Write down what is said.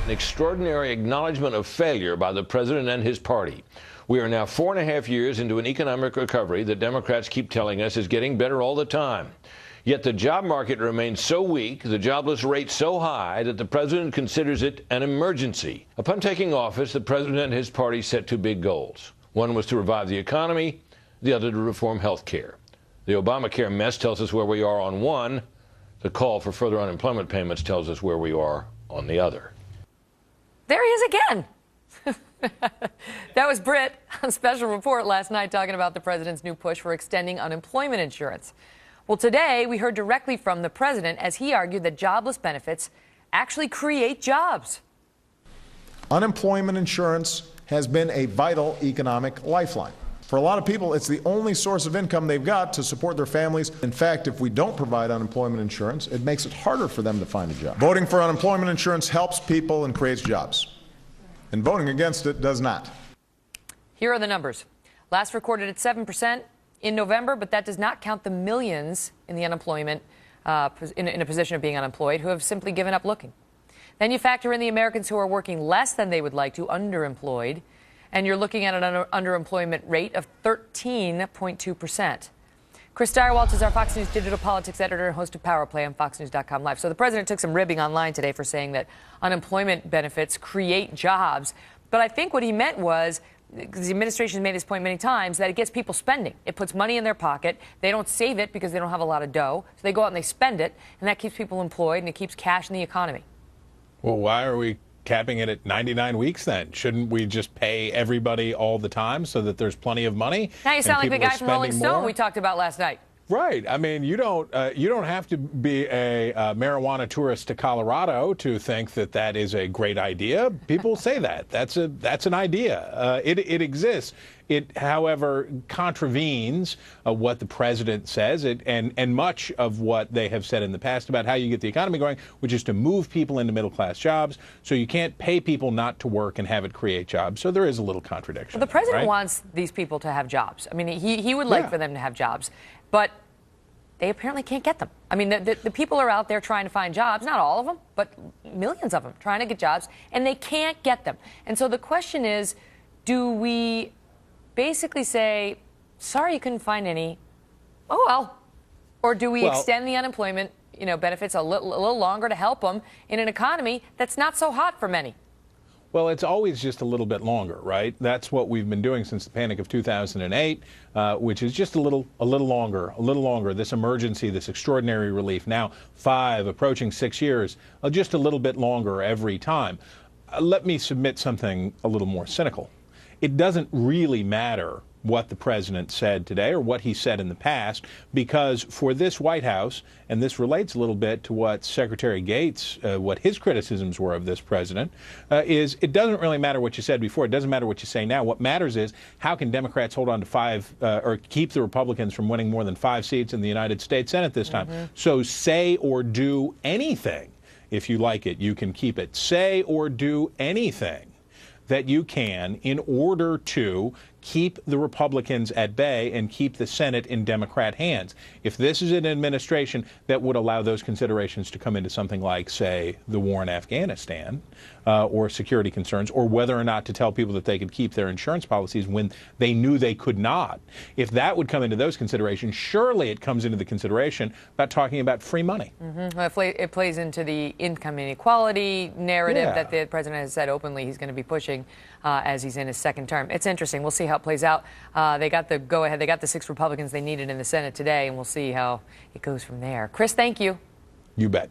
An extraordinary acknowledgement of failure by the president and his party. We are now 4.5 years into an economic recovery that Democrats keep telling us is getting better all the time. Yet the job market remains so weak, the jobless rate so high, that the president considers it an emergency. Upon taking office, the president and his party set two big goals. One was to revive the economy, the other to reform health care. The Obamacare mess tells us where we are on one. The call for further unemployment payments tells us where we are on the other. There he is again. That was Brit on Special Report last night talking about the president's new push for extending unemployment insurance. Well, today we heard directly from the president as he argued that jobless benefits actually create jobs. Unemployment insurance has been a vital economic lifeline. For a lot of people, it's the only source of income they've got to support their families. In fact, if we don't provide unemployment insurance, it makes it harder for them to find a job. Voting for unemployment insurance helps people and creates jobs. And voting against it does not. Here are the numbers. Last recorded at 7% in November, but that does not count the millions in the unemployment, in a position of being unemployed, who have simply given up looking. Then you factor in the Americans who are working less than they would like to, underemployed, and you're looking at an underemployment rate of 13.2%. Chris Direwalt is our Fox News digital politics editor and host of Power Play on FoxNews.com Live. So the president took some ribbing online today for saying that unemployment benefits create jobs. But I think what he meant was, because the administration has made this point many times, that it gets people spending. It puts money in their pocket. They don't save it because they don't have a lot of dough. So they go out and they spend it, and that keeps people employed, and it keeps cash in the economy. Well, why are we capping it at 99 weeks then? Shouldn't we just pay everybody all the time so that there's plenty of money? Now you sound like the guy from Rolling Stone we talked about last night. Right. I mean, you don't have to be a marijuana tourist to Colorado to think that that is a great idea. People say that. That's an idea. It exists. It, however, contravenes what the president says and much of what they have said in the past about how you get the economy going, which is to move people into middle-class jobs. So you can't pay people not to work and have it create jobs. So there is a little contradiction. Well, the president right? wants these people to have jobs. I mean, he would like for them to have jobs, but they apparently can't get them. I mean, the people are out there trying to find jobs, not all of them, but millions of them trying to get jobs, and they can't get them. And so the question is, do we basically say, sorry you couldn't find any, oh well, or do we extend the unemployment benefits a little longer to help them in an economy that's not so hot for many? Well, it's always just a little bit longer, right? That's what we've been doing since the panic of 2008, which is just a little longer. This emergency, this extraordinary relief, now 5, approaching 6 years, just a little bit longer every time. Let me submit something a little more cynical. It doesn't really matter what the president said today or what he said in the past, because for this White House, and this relates a little bit to what Secretary Gates, what his criticisms were of this president, is it doesn't really matter what you said before. It doesn't matter what you say now. What matters is how can Democrats hold on to 5 or keep the Republicans from winning more than 5 seats in the United States Senate this time. So say or do anything. If you like it, you can keep it. Say or do anything that you can in order to keep the Republicans at bay and keep the Senate in Democrat hands. If this is an administration that would allow those considerations to come into something like, say, the war in Afghanistan or security concerns, or whether or not to tell people that they could keep their insurance policies when they knew they could not, if that would come into those considerations, surely it comes into the consideration about talking about free money. Well, it plays into the income inequality narrative that the president has said openly he's going to be pushing as he's in his second term. It's interesting. We'll see how it plays out. They got the go-ahead. They got the 6 Republicans they needed in the Senate today, and we'll see how it goes from there. Chris, thank you. You bet.